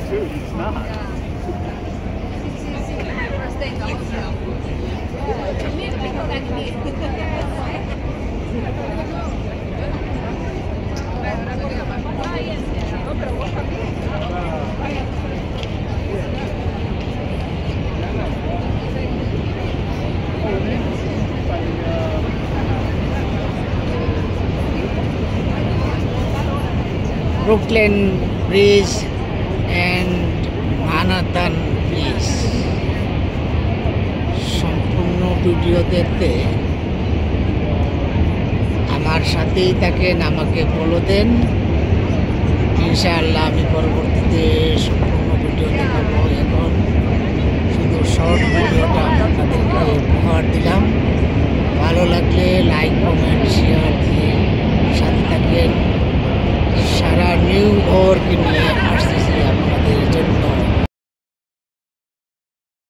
too. He's not. Brooklyn Bridge and Manhattan Bridge সম্পূর্ণ video দেখতে আমার সাথেই থাকেন, আমাকে ফলো দেন। ইনশাআল্লাহ আমি পরবর্তীতে